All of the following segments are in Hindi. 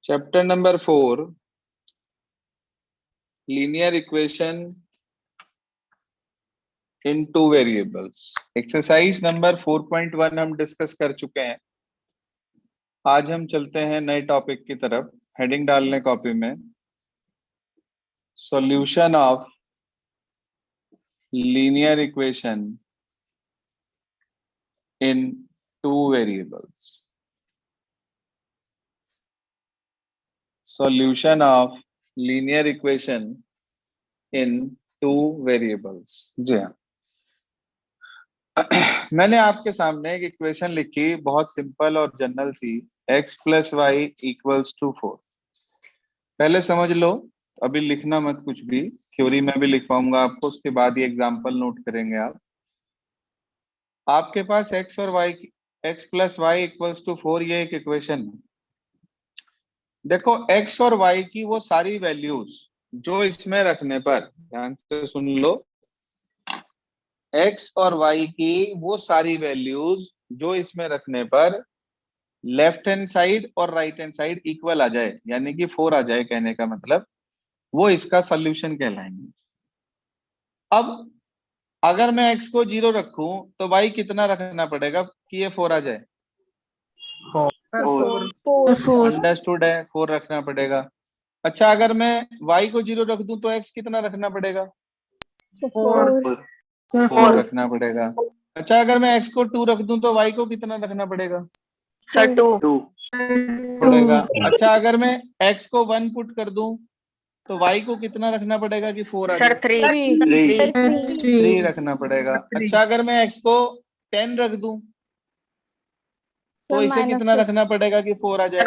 Chapter number 4, linear equation in two variables. Exercise number 4.1 हम डिस्कस कर चुके हैं। आज हम चलते हैं नए टॉपिक की तरफ। हेडिंग डाल लें कॉपी में, solution of linear equation in two variables. Solution of linear equation in two variables. जी हाँ, मैंने आपके सामने एक इक्वेशन लिखी, बहुत सिंपल और जनरल सी, x plus y equals to 4। पहले समझ लो, अभी लिखना मत कुछ भी, थ्योरी में भी लिखवाऊंगा आपको, उसके बाद ये एग्जांपल नोट करेंगे आप। आपके पास x plus y equals to 4 ये एक इक्वेशन है। देखो x और y की वो सारी वैल्यूज जो इसमें रखने पर, ध्यान से सुन लो, x और y की वो सारी वैल्यूज जो इसमें रखने पर लेफ्ट हैंड साइड और राइट हैंड साइड इक्वल आ जाए, यानी कि 4 आ जाए, कहने का मतलब वो इसका सोल्यूशन कहलाएंगे। अब अगर मैं x को 0 रखूं तो y कितना रखना पड़ेगा कि ये 4 आ जाए? 4। अंडरस्टूड है, 4 रखना पड़ेगा। अच्छा, अगर मैं y को 0 रख दूं तो x कितना रखना पड़ेगा? 4 रखना पड़ेगा। अच्छा, अगर मैं x को 2 रख दूं तो y को कितना रखना पड़ेगा? 2 पड़ेगा। अच्छा, अगर मैं x को 1 पुट कर दूं तो y को कितना रखना पड़ेगा कि 4 आ जाए? 3 रखना पड़ेगा। अच्छा, अगर मैं x को 10 रख दूं तो इसे कितना रखना पड़ेगा कि 4 आ जाए?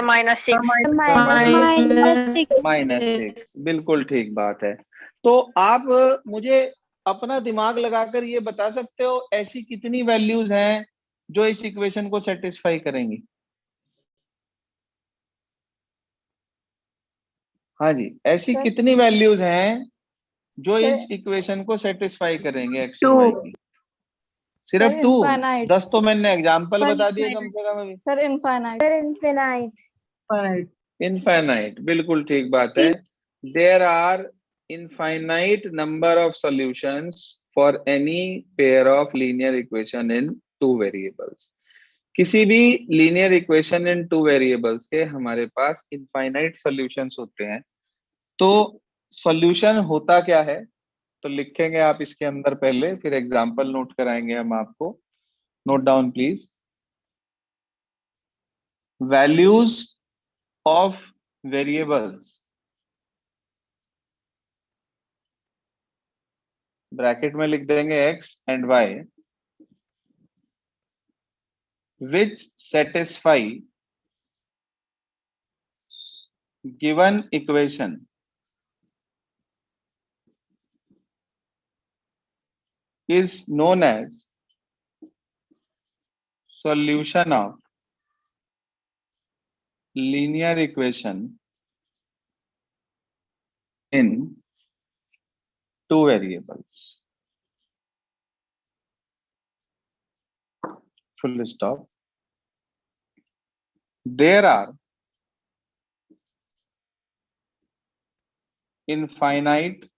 -6। बिल्कुल ठीक बात है। तो आप मुझे अपना दिमाग लगाकर ये बता सकते हो ऐसी कितनी वैल्यूज हैं जो इस इक्वेशन को सेटिस्फाई करेंगी? हाँ जी, ऐसी कितनी वैल्यूज हैं जो इस इक्वेशन को सेटिस्फाई करेंगे x और y की? सिर्फ 2? 10 तो मैंने एग्जाम्पल बता दिए कम से कम अभी। Sir infinite. इनफाइनाइट, बिल्कुल ठीक बात है। There are infinite number of solutions for any pair of linear equation in two variables. किसी भी linear equation in two variables के हमारे पास इनफाइनाइट सॉल्यूशंस होते हैं। तो सॉल्यूशन होता क्या है तो लिखेंगे आप इसके अंदर पहले, फिर एग्जांपल नोट कराएंगे हम आपको। Note down please. Values of variables, bracket में लिख देंगे x and y, which satisfy given equation is known as solution of linear equation in two variables. Full stop. There are infinite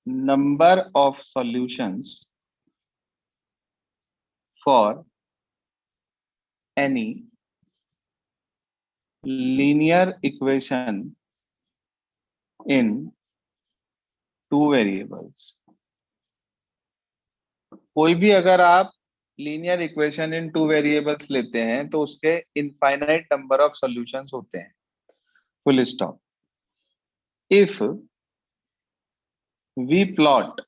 number of solutions for any linear equation in two variables. कोई भी अगर आप linear equation in two variables लेते हैं तो उसके इनफाइनाइट नंबर ऑफ सॉल्यूशंस होते हैं। Full stop. If we plot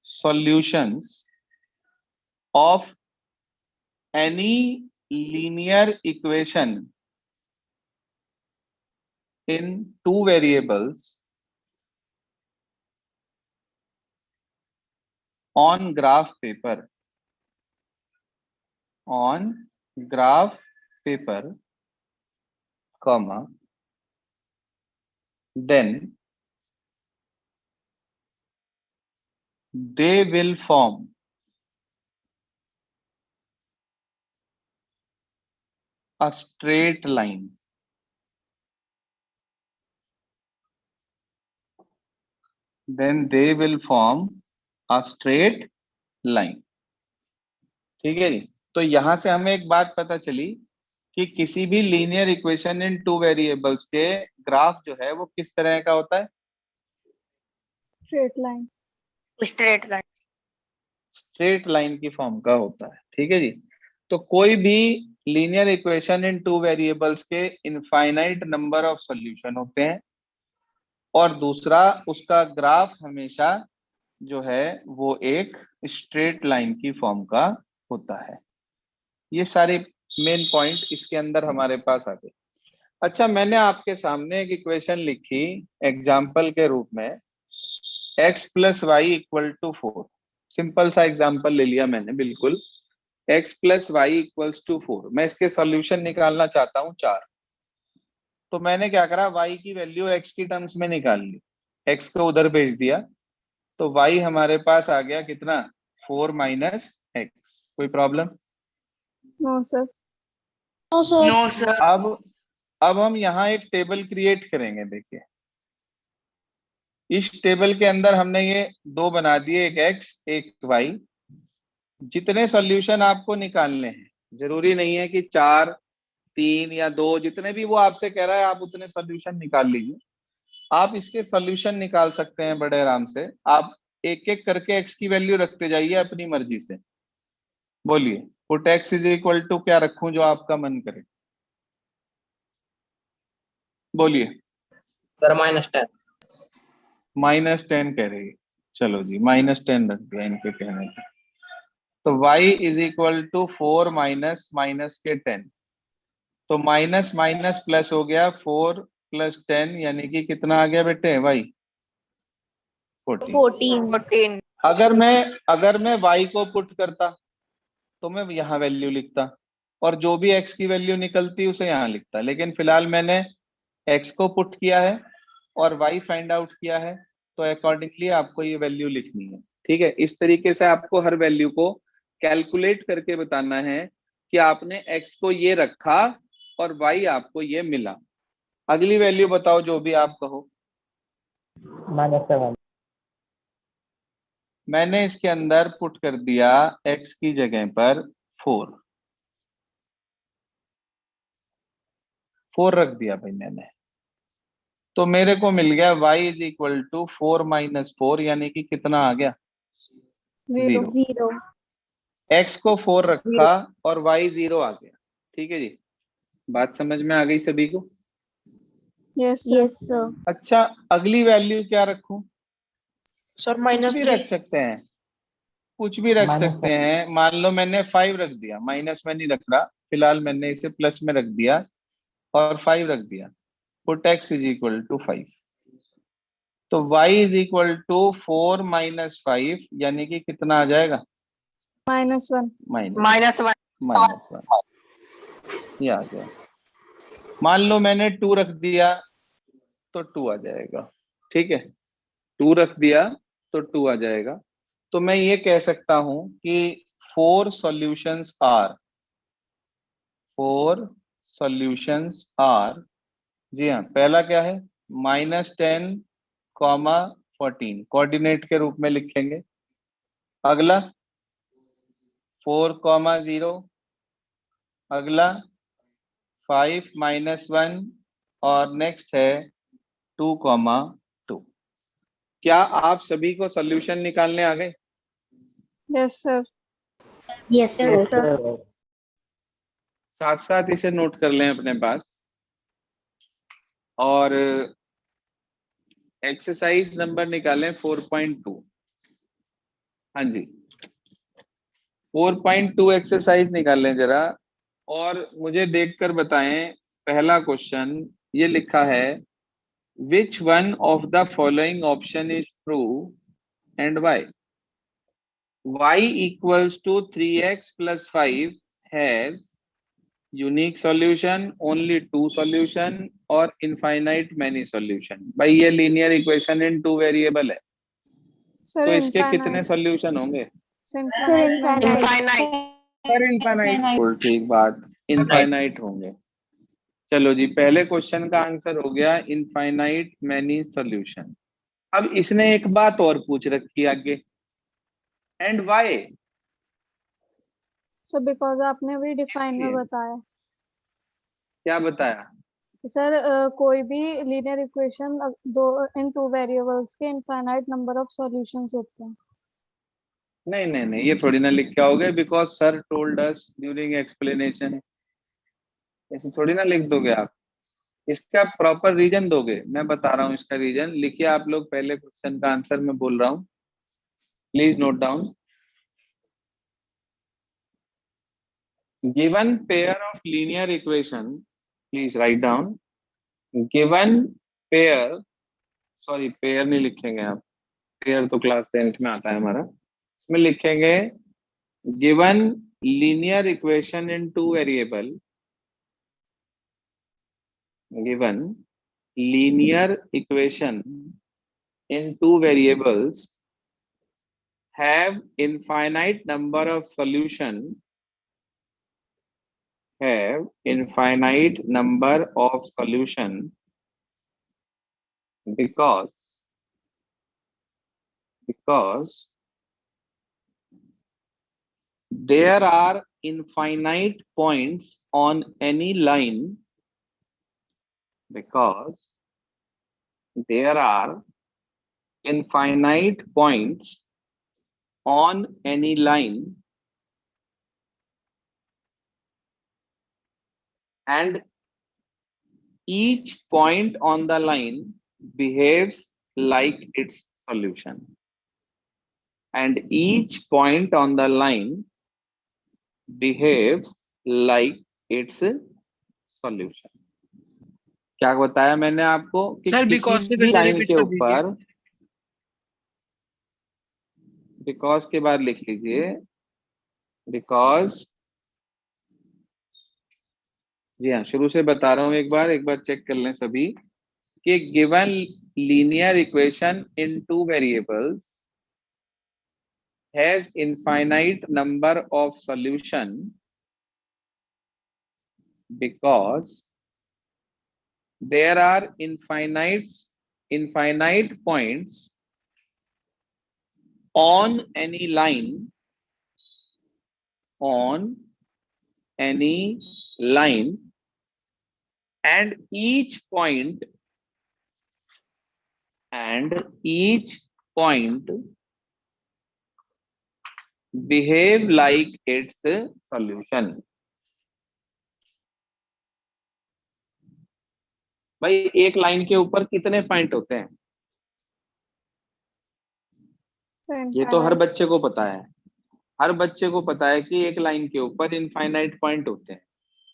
solutions of any linear equation in two variables on graph paper, comma, then they will form a straight line, then they will form a straight line. ठीक है जी। तो यहां से हमें एक बात पता चली कि किसी भी linear equation in two variables के ग्राफ जो है वो किस तरह का होता है? Straight line. Straight line. Straight line की फॉर्म का होता है। ठीक है जी। तो कोई भी linear equation in two variables के इनफाइनाइट नंबर ऑफ सॉल्यूशन होते हैं, और दूसरा उसका ग्राफ हमेशा जो है वो एक स्ट्रेट लाइन की फॉर्म का होता है। ये सारे मेन पॉइंट इसके अंदर हमारे पास आ गए। अच्छा, मैंने आपके सामने एक इक्वेशन लिखी एग्जाम्पल के रूप में, x plus y equal to 4। Simple सा एग्जाम्पल ले लिया मैंने, बिल्कुल x plus y equals to 4। मैं इसके सॉल्यूशन निकालना चाहता हूँ 4। तो मैंने क्या करा, y की वैल्यू x की टर्म्स में निकाल ली, x को उधर भेज दिया, तो y हमारे पास आ गया कितना, 4 माइनस x। कोई problem? No, sir. No sir. अब हम यहाँ एक टेबल क्रिएट करेंगे। देखिए, इस टेबल के अंदर हमने ये दो बना दिए, एक x एक y। जितने सॉल्यूशन आपको निकालने हैं, जरूरी नहीं है कि 4, 3 या 2, जितने भी वो आपसे कह रहा है आप उतने सॉल्यूशन निकाल लीजिए। आप इसके सॉल्यूशन निकाल सकते हैं बड़े आराम से। आप एक एक करके x की वैल्यू रखते जाइए अपनी मर्जी से। बोलिए, put x is equal to क्या रखूं जो आपका मन करे? बोलिए। सर -10। -10 कह रही है। चलो जी, -10 रख दिया इनके कहने पे। तो y is equal to 4 minus minus के 10। तो माइनस माइनस प्लस हो गया, 4 प्लस 10 यानी कि कितना आ गया बेटे y? 14। 14। अगर मैं y को पुट करता तो मैं यहाँ वैल्यू लिखता, और जो भी x की वैल्यू निकलती उसे यहाँ लिखता। लेकिन फिलहाल मैंने x को पुट किया है और y फाइंड आउट किया है, तो अकॉर्डिंगली आपको ये वैल्यू लिखनी है। ठीक है, इस तरीके से आपको हर वैल्यू को कैलकुलेट करके बताना है कि आपने x को ये रखा और y आपको ये मिला। अगली वैल्यू बताओ जो भी आप कहो। -7। मैंने इसके अंदर पुट कर दिया x की जगह पर 4 रख दिया भाई मैंने। तो मेरे को मिल गया y is equal to 4 minus 4, यानी कि कितना आ गया? 0। x को 4 रखा और y 0 आ गया। ठीक है जी, बात समझ में आ गई सभी को? Yes, sir. अच्छा, अगली वैल्यू क्या रखूं? सर कुछ भी रख सकते हैं, कुछ भी रख सकते हैं। मान लो मैंने 5 रख दिया, माइनस में नहीं रख रहा, फिलहाल मैंने इसे प्लस में रख दिया और 5 रख दिया। Put x is equal to 5। तो y is equal to 4 minus 5, यानी कि कितना आ जाएगा? -1. -1। ये आ गया। मान लो मैंने 2 रख दिया तो 2 आ जाएगा। ठीक है, 2 रख दिया तो 2 आ जाएगा। तो मैं ये कह सकता हूं कि 4 सॉल्यूशंस आर, जी हाँ, पहला क्या है? -10, 14 कोऑर्डिनेट के रूप में लिखेंगे। अगला 4, 0। अगला 5 माइनस 1, और नेक्स्ट है 2, 2। क्या आप सभी को सॉल्यूशन निकालने आ गए? Yes, sir. Yes sir. साथ साथ इसे नोट कर लें अपने पास। और एक्सरसाइज नंबर निकालें 4.2। हाँ जी, 4.2 एक्सरसाइज निकालें जरा, और मुझे देखकर बताएं। पहला क्वेश्चन ये लिखा है, which one of the following option is true and why? y equals to 3x plus 5 has unique solution, only 2 solution, और infinite many solution। भाई ये लीनियर इक्वेशन इन 2 वेरिएबल है, Sir, तो इसके infinite. कितने सॉल्यूशन होंगे? Infinite. इनफाइनाइट। बिल्कुल ठीक बात, इनफाइनाइट होंगे। चलो जी, पहले क्वेश्चन का आंसर हो गया इनफाइनाइट मैनी सॉल्यूशन। अब इसने एक बात और पूछ रखी आगे, एंड व्हाई। सर बिकॉज आपने भी डिफाइन में इसलिए बताया क्या बताया? कि सर कोई भी लीनियर इक्वेशन दो इन टू वेरिएबल्स के इनफाइनाइट नंबर ऑफ सॉल्यूशंस होते हैं। नहीं नहीं नहीं, ये थोड़ी ना लिख के आओगे because sir told us during explanation, ऐसे थोड़ी ना लिख दोगे आप। इसका प्रॉपर रीजन दोगे, मैं बता रहा हूँ इसका रीजन। लिखिए आप लोग, पहले क्वेश्चन का आंसर मैं बोल रहा हूँ, please note down. Given pair of linear equation, please write down. Given pair, sorry pair नहीं लिखेंगे आप, पेयर तो क्लास 10th में आता है हमारा। इसमें लिखेंगे given linear equation in two variable, given linear equation in two variables have infinite number of solution, have infinite number of solution because there are infinite points on any line, because there are infinite points on any line and each point on the line behaves like its solution, and each point on the line behaves like its solution। क्या बताया मैंने आपको कि सर किसी बिकॉज से भी फिर से लाइन रिपीट के कर दीजिए। ऊपर, बिकॉज के बाद लिख लीजिए, बिकॉज, जी हाँ शुरू से बता रहा हूं, एक बार चेक कर लें सभी कि given linear equation in two variables has infinite number of solution because there are infinite points on any line, and each point behave like its solution। भाई एक लाइन के ऊपर कितने पॉइंट होते हैं? ये तो हर बच्चे को पता है, हर बच्चे को पता है कि एक लाइन के ऊपर इनफाइनाइट पॉइंट होते हैं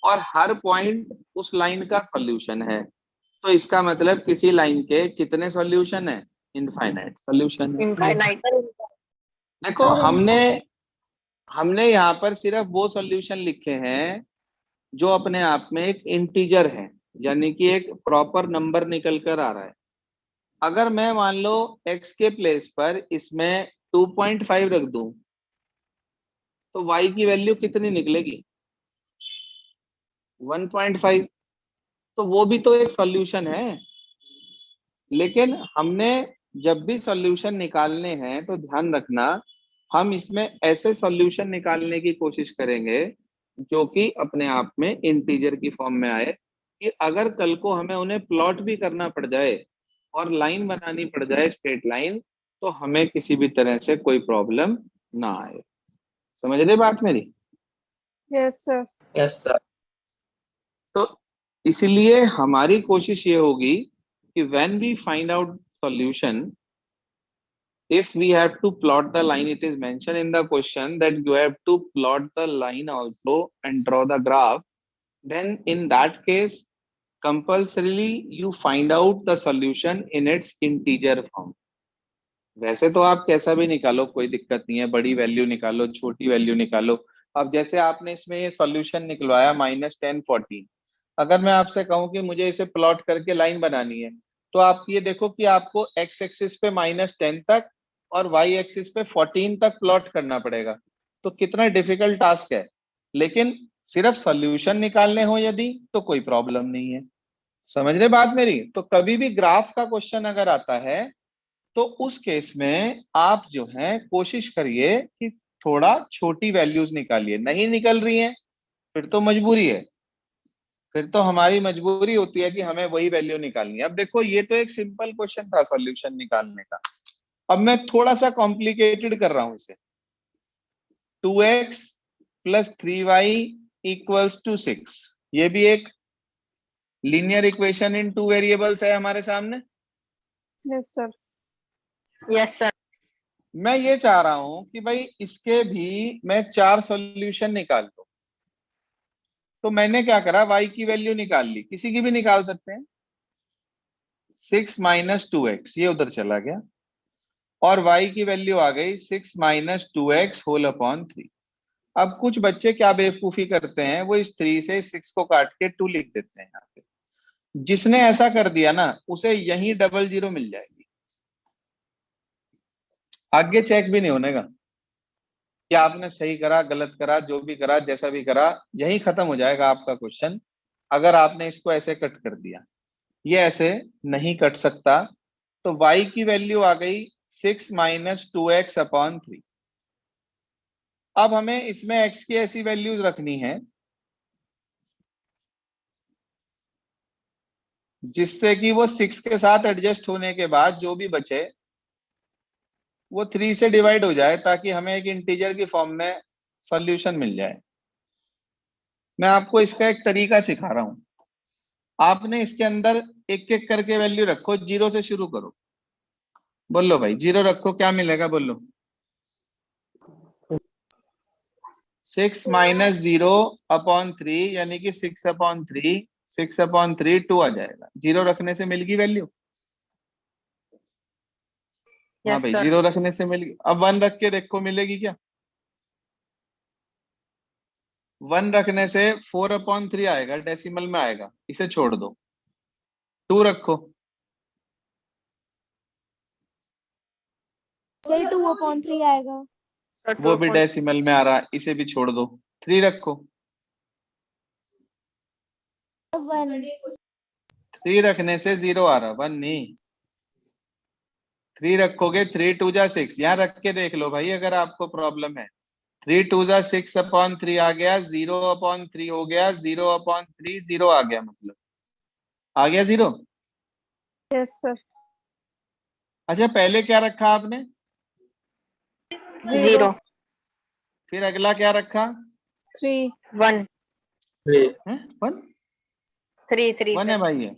और हर पॉइंट उस लाइन का सॉल्यूशन है। तो इसका मतलब किसी लाइन के कितने सॉल्यूशन है? इनफाइनाइट सॉल्यूशन है। इनफाइनाइट। देखो हमने यहाँ पर सिर्फ वो सॉल्यूशन लिखे हैं जो अपने आप में एक इंटीजर है, यानी कि एक प्रॉपर नंबर निकल कर आ रहा है। अगर मैं मान लो x के प्लेस पर इसमें 2.5 रख दूं तो y की वैल्यू कितनी निकलेगी? 1.5। तो वो भी तो एक सॉल्यूशन है। लेकिन हमने जब भी सॉल्यूशन निकालने हैं तो ध्यान रखना, हम इसमें ऐसे सॉल्यूशन निकालने की कोशिश करेंगे जो कि अपने आप में इंटीजर की फॉर्म में आए, कि अगर कल को हमें उन्हें प्लॉट भी करना पड़ जाए और लाइन बनानी पड़ जाए स्ट्रेट लाइन, तो हमें किसी भी तरह से कोई प्रॉब्लम ना आए। समझ रहे बात मेरी? Yes sir. Yes, sir. तो इसलिए हमारी कोशिश ये होगी कि when we find out solution, if we have to plot the line, it is mentioned in the question that you have to plot the line also and draw the graph, then in that case compulsorily you find out the solution in its integer form। वैसे तो आप कैसा भी निकालो कोई दिक्कत नहीं है, बड़ी वैल्यू निकालो, छोटी वैल्यू निकालो। अब जैसे आपने इसमें ये सॉल्यूशन निकलवाया -10 14, अगर मैं आपसे कहूं कि मुझे इसे प्लॉट करके लाइन बनानी है, तो आप ये देखो कि आपको x एक्सिस पे -10 तक और y एक्सिस पे 14 तक प्लॉट करना पड़ेगा। तो कितना डिफिकल्ट टास्क है। लेकिन सिर्फ सॉल्यूशन निकालने हो यदि तो कोई प्रॉब्लम नहीं है। समझ रहे बात मेरी? तो कभी भी ग्राफ का क्वेश्चन अगर आता है तो उस केस में आप जो है कोशिश करिए कि थोड़ा छोटी वैल्यूज निकालिए। नहीं निकल रही है फिर तो मजबूरी है, फिर तो हमारी मजबूरी होती है कि हमें वही वैल्यू निकालनी है। अब देखो ये तो एक सिंपल क्वेश्चन था सॉल्यूशन निकालने का, अब मैं थोड़ा सा कॉम्प्लिकेटेड कर रहा हूं इसे। 2x plus 3y equals to 6, ये भी एक linear equation in two variables है हमारे सामने। Yes sir. Yes sir. मैं ये चाह रहा हूं कि भाई इसके भी मैं 4 सॉल्यूशन निकाल लूं। तो मैंने क्या करा, y की वैल्यू निकाल ली, किसी की भी निकाल सकते हैं। 6 माइनस 2x ये उधर चला गया और y की वैल्यू आ गई 6 माइनस 2x होल अपॉन 3। अब कुछ बच्चे क्या बेवकूफी करते हैं, वो इस 3 से 6 को काट के 2 लिख देते हैं यहाँ पे। जिसने ऐसा कर दिया ना उसे यही डबल जीरो मिल जाएगी, आगे चेक भी नहीं होने का कि आपने सही करा गलत करा, जो भी करा जैसा भी करा, यही खत्म हो जाएगा आपका क्वेश्चन अगर आपने इसको ऐसे कट कर दिया। ये ऐसे नहीं कट सकता। तो y की वैल्यू आ गई 6 माइनस 2x अपॉन 3। अब हमें इसमें x की ऐसी वैल्यूज रखनी है जिससे कि वो 6 के साथ एडजस्ट होने के बाद जो भी बचे वो 3 से डिवाइड हो जाए, ताकि हमें एक इंटीजर की फॉर्म में सॉल्यूशन मिल जाए। मैं आपको इसका एक तरीका सिखा रहा हूं। आपने इसके अंदर एक एक करके वैल्यू रखो, 0 से शुरू करो। बोलो भाई 0 रखो, क्या मिलेगा बोलो? 6 माइनस 0 अपॉन 3 यानी कि 6 अपॉन 3, 6 अपॉन 3 2 आ जाएगा। 0 रखने से मिल गई वैल्यू। हाँ यस भाई सर। 0 रखने से मिल गई। अब 1 रख के देखो मिलेगी क्या? 1 रखने से 4 अपॉन 3 आएगा, डेसिमल में आएगा, इसे छोड़ दो। 2 रखो, 2/3 आएगा। सर वो भी डेसिमल में आ रहा, इसे भी छोड़ दो। 3 रखो, 3 रखने से 0 आ रहा, 1 नहीं। 3 रखोगे, 3 2 जा 6, यहाँ रख के देख लो भाई अगर आपको प्रॉब्लम है। 3 2 जा 6 अपॉन 3 आ गया, 0 अपॉन 3 हो गया, 0 अपॉन 3 0 आ गया, मतलब आ गया 0। Yes sir. अच्छा पहले क्या रखा आपने? 0 फिर अगला क्या रखा? 3 1 3 है 1 3 3 1 है भाई। ये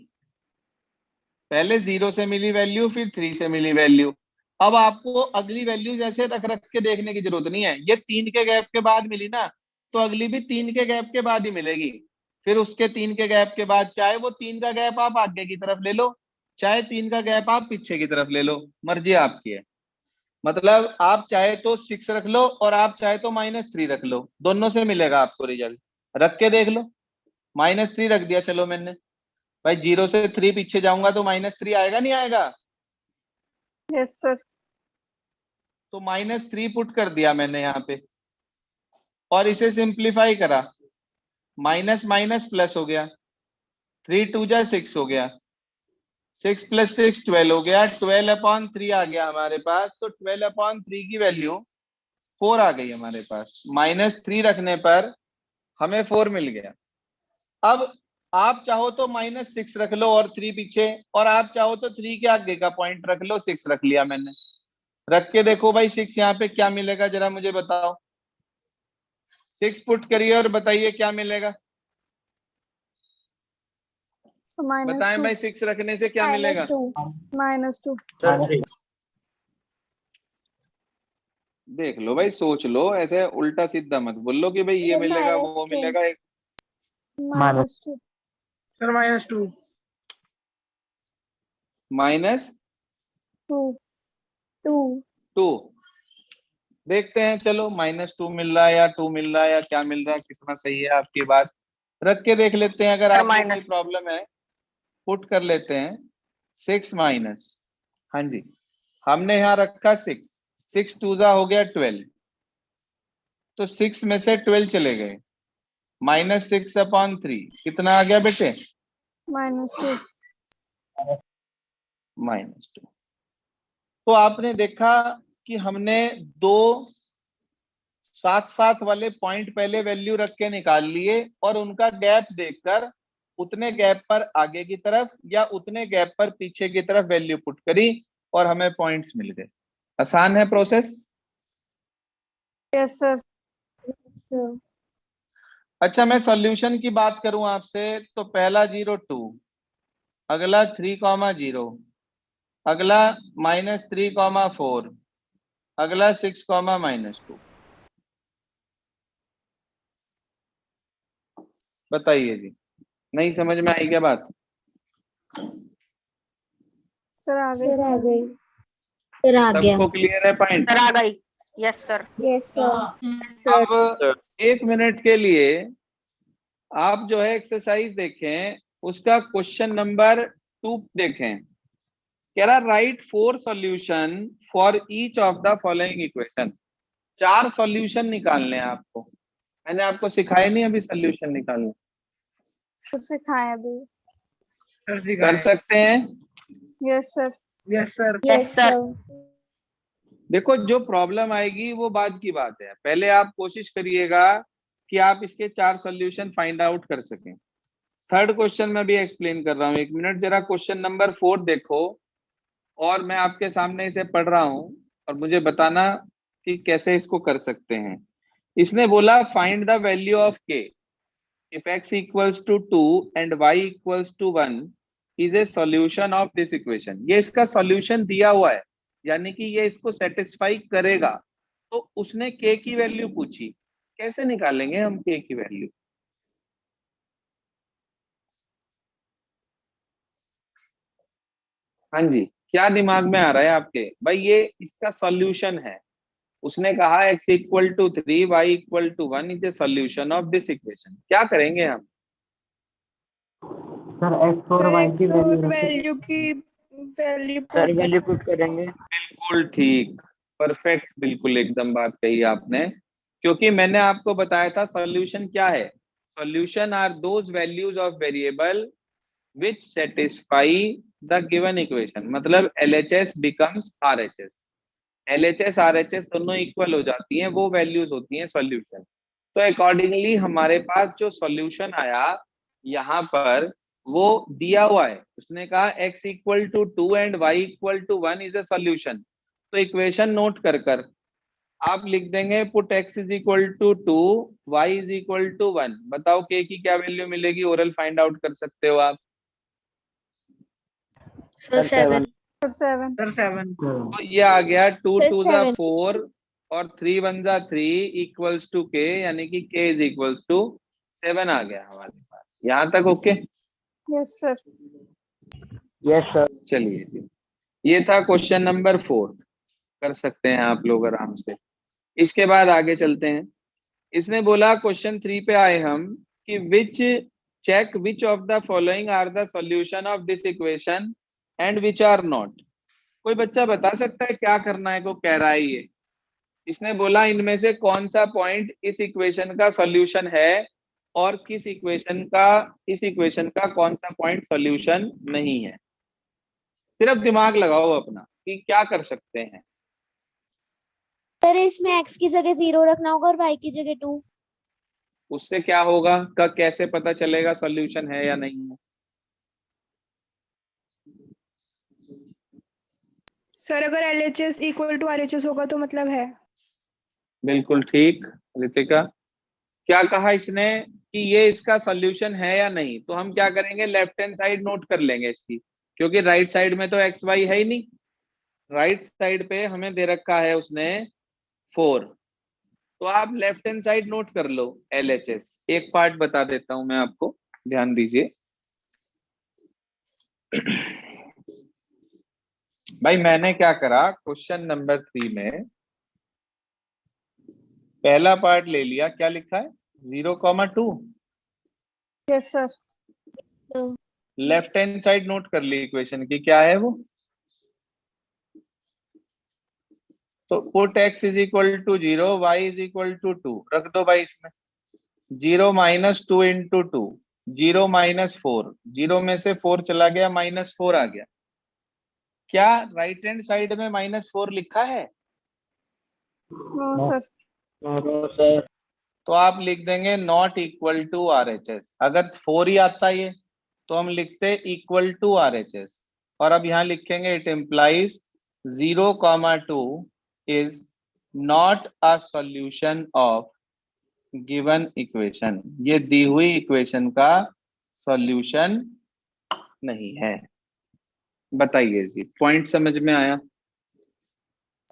पहले 0 से मिली वैल्यू, फिर 3 से मिली वैल्यू। अब आपको अगली वैल्यू जैसे रख रख के देखने की जरूरत नहीं है। ये 3 के गैप के बाद मिली ना, तो अगली भी 3 के गैप के बाद ही मिलेगी। फिर उसके 3 के गैप के बाद, चाहे वो 3 का गैप आप आगे की तरफ ले लो, चाहे 3 का गैप आप पीछे की तरफ ले लो, मर्जी आपकी है। मतलब आप चाहे तो 6 रख लो और आप चाहे तो -3 रख लो, दोनों से मिलेगा आपको रिजल्ट। रख के देख लो। -3 रख दिया, चलो मैंने भाई 0 से 3 पीछे जाऊंगा तो -3 आएगा नहीं आएगा? Yes sir. तो -3 पुट कर दिया मैंने यहाँ पे और इसे सिंप्लीफाई करा, माइनस माइनस प्लस हो गया, 3 2 जा 6 हो गया, 6 प्लस 6 12 हो गया, 12 अपॉन 3 आ गया हमारे पास। तो 12 अपॉन 3 की वैल्यू 4 आ गई हमारे पास। -3 रखने पर हमें 4 मिल गया। अब आप चाहो तो -6 रख लो और 3 पीछे, और आप चाहो तो 3 के आगे का पॉइंट रख लो। 6 रख लिया मैंने, रख के देखो भाई 6 यहाँ पे क्या मिलेगा, जरा मुझे बताओ। 6 पुट करिए और बताइए क्या मिलेगा। So बताएं -2 भाई 6 रखने से क्या मिलेगा? -2 सर 3 देख लो भाई, सोच लो, ऐसे उल्टा सीधा मत बोल लो कि भाई ये मिलेगा वो मिलेगा। एक -2 सर -2 2 2 -2 देखते हैं, चलो -2 मिल रहा है या 2 मिल रहा है या क्या मिल रहा है, कितना सही है आपकी बात। रख के देख लेते हैं, अगर आपको कोई प्रॉब्लम है पुट कर लेते हैं। 6 माइनस, हाँ जी, हमने यहाँ रखा 6, 6 2 जा हो गया 12, तो 6 में से 12 चले गए, -6/3 कितना आ गया बेटे? -2। -2। तो आपने देखा कि हमने दो साथ साथ वाले पॉइंट पहले वैल्यू रख के निकाल लिए और उनका गैप देखकर उतने गैप पर आगे की तरफ या उतने गैप पर पीछे की तरफ वैल्यू पुट करी और हमें पॉइंट्स मिल गए। आसान है प्रोसेस? Yes sir. अच्छा, मैं सॉल्यूशन की बात करूं आपसे तो पहला 0 2, अगला 3, 0, अगला -3, 4, अगला 6, -2। बताइए जी, नहीं समझ में आई क्या बात? सर आ गई। सर आ गया। सबको क्लियर है पॉइंट? सर आ गई। Yes sir. Yes sir. अब 1 मिनट के लिए आप जो है एक्सरसाइज देखें, उसका क्वेश्चन नंबर 2 देखें। कह रहा right 4 solution for each of the following equation. 4 solution निकालने हैं आपको। मैंने आपको सिखाया नहीं अभी सॉल्यूशन निकालने? कुछ सिखाए अभी। सर कर सिखाए। सकते हैं? Yes sir. Yes sir. Yes sir. देखो, जो प्रॉब्लम आएगी वो बाद की बात है, पहले आप कोशिश करिएगा कि आप इसके 4 सॉल्यूशन फाइंड आउट कर सकें। थर्ड क्वेश्चन में भी एक्सप्लेन कर रहा हूं, 1 मिनट जरा क्वेश्चन नंबर 4 देखो और मैं आपके सामने इसे पढ़ रहा हूं और मुझे बताना कि कैसे इसको कर सकते हैं। इसने बोला find the value of k if x equals to 2 and y equals to 1 is a solution of this equation. ये इसका सॉल्यूशन दिया हुआ है, यानी कि ये इसको सेटिस्फाई करेगा। तो उसने k की वैल्यू पूछी, कैसे निकालेंगे हम k की वैल्यू? हाँ जी, क्या दिमाग में आ रहा है आपके? भाई ये इसका सॉल्यूशन है। उसने कहा x equal to 3, y equal to 1 is a solution of this equation. क्या करेंगे हम? सर एक्स और वाई की वैल्यू पुट करेंगे। बिल्कुल ठीक, परफेक्ट, बिल्कुल एकदम बात कही आपने। क्योंकि मैंने आपको बताया था सॉल्यूशन क्या है। Solution are those values of variable which satisfy the given equation. मतलब LHS becomes RHS। LHS RHS दोनों इक्वल हो जाती हैं, वो वैल्यूज होती हैं सॉल्यूशन। तो अकॉर्डिंगली हमारे पास जो सॉल्यूशन आया यहाँ पर वो दिया हुआ है। उसने कहा x equal to 2 and y equal to 1 is a solution. तो इक्वेशन नोट कर कर आप लिख देंगे put x is equal to 2, y is equal to 1। बताओ k की क्या वैल्यू मिलेगी? ओरल फाइंड आउट कर सकते हो आप। सर 7। सर 7। सर 7। तो ये आ गया 2 Sir, 2 जा 7. 4 और 3 1 जा 3 इक्वल्स टू k, यानी कि k इज इक्वल्स टू 7 आ गया हमारे पास। यहाँ तक okay? Yes sir. Yes sir. चलिए जी, ये था क्वेश्चन नंबर 4। कर सकते हैं आप लोग आराम से। इसके बाद आगे चलते हैं। इसने बोला क्वेश्चन 3 पे आए हम कि check which of the following are the solution of this equation and which are not. कोई बच्चा बता सकता है क्या करना है को कह रहा है ये? इसने बोला इनमें से कौन सा पॉइंट इस इक्वेशन का सॉल्यूशन है और किस इक्वेशन का, इस इक्वेशन का कौन सा पॉइंट सॉल्यूशन नहीं है। सिर्फ दिमाग लगाओ अपना कि क्या कर सकते हैं। सर इसमें x की जगह 0 रखना होगा और y की जगह 2। उससे क्या होगा? का कैसे पता चलेगा सॉल्यूशन है या नहीं है? सर अगर LHS इक्वल टू RHS होगा तो मतलब है। बिल्कुल ठीक रितिका। क्या कहा इसने कि ये इसका सॉल्यूशन है या नहीं? तो हम क्या करेंगे, लेफ्ट हैंड साइड नोट कर लेंगे इसकी, क्योंकि राइट साइड में तो एक्स वाई है ही नहीं। राइट साइड पे हमें दे रखा है उसने 4, तो आप लेफ्ट हैंड साइड नोट कर लो LHS। एक पार्ट बता देता हूं मैं आपको, ध्यान दीजिए। भाई मैंने क्या करा, क्वेश्चन नंबर 3 में पहला पार्ट ले लिया। क्या लिखा है? 0,2। Yes sir. Left hand side note कर ली इक्वेशन की, क्या है वो? तो put x is equal to 0, y is equal to 2 रख दो भाई इसमें। 0 माइनस 2 इंटू 2, 0 माइनस 4, 0 में से 4 चला गया, -4 आ गया। क्या राइट हैंड साइड में -4 लिखा है? No No. Sir. No sir. तो आप लिख देंगे नॉट इक्वल टू RHS। अगर 4 ही आता ये तो हम लिखते इक्वल टू RHS, और अब यहाँ लिखेंगे it implies 0,2 is not a solution of given equation. ये दी हुई इक्वेशन का सॉल्यूशन नहीं है। बताइए जी, पॉइंट समझ में आया?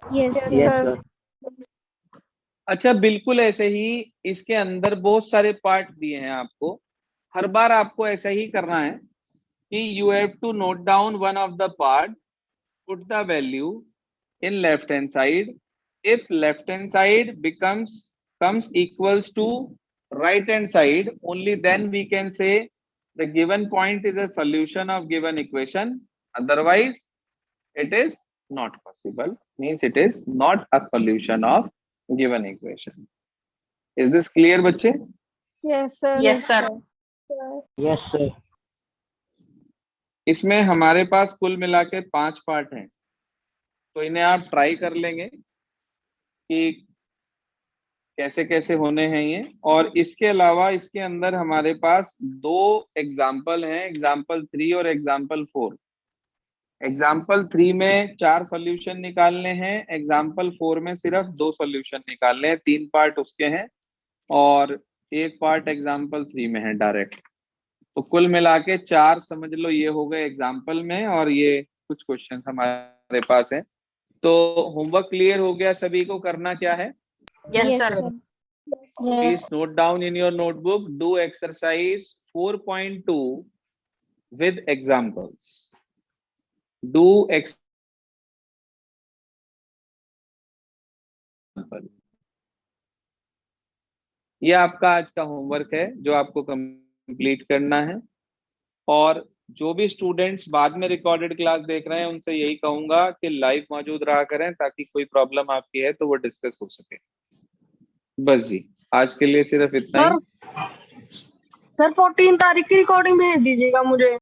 Yes yes yes sir. Sir. अच्छा, बिल्कुल ऐसे ही इसके अंदर बहुत सारे पार्ट दिए हैं आपको। हर बार आपको ऐसा ही करना है कि you have to note down one of the part, put the value in left hand side. If left hand side comes equals to right hand side, only then we can say the given point is a solution of given equation. Otherwise it is not possible, means it is not a solution of given equation. Is this clear बच्चे? Yes sir. Yes, sir. Yes sir. इसमें हमारे पास कुल मिला के 5 पार्ट हैं, तो इन्हें आप ट्राई कर लेंगे कि कैसे कैसे होने हैं ये। और इसके अलावा इसके अंदर हमारे पास 2 एग्जाम्पल हैं, एग्जाम्पल 3 और एग्जाम्पल 4। एग्जाम्पल 3 में 4 सॉल्यूशन निकालने हैं, एग्जाम्पल 4 में सिर्फ 2 सॉल्यूशन निकालने हैं। 3 पार्ट उसके हैं और 1 पार्ट एग्जाम्पल 3 में है डायरेक्ट। तो कुल मिला के 4 समझ लो ये हो गए एग्जाम्पल में, और ये कुछ क्वेश्चन हमारे पास है। तो होमवर्क क्लियर हो गया सभी को? करना क्या है? Yes, Yes, sir. sir. Please note down in your notebook, do exercise 4.2 with examples. Do example. ये आपका आज का होमवर्क है जो आपको कंप्लीट करना है। और जो भी स्टूडेंट्स बाद में रिकॉर्डेड क्लास देख रहे हैं उनसे यही कहूंगा कि लाइव मौजूद रहा करें, ताकि कोई प्रॉब्लम आपकी है तो वो डिस्कस हो सके। बस जी, आज के लिए सिर्फ इतना ही। सर 14 तारीख की रिकॉर्डिंग भेज दीजिएगा मुझे।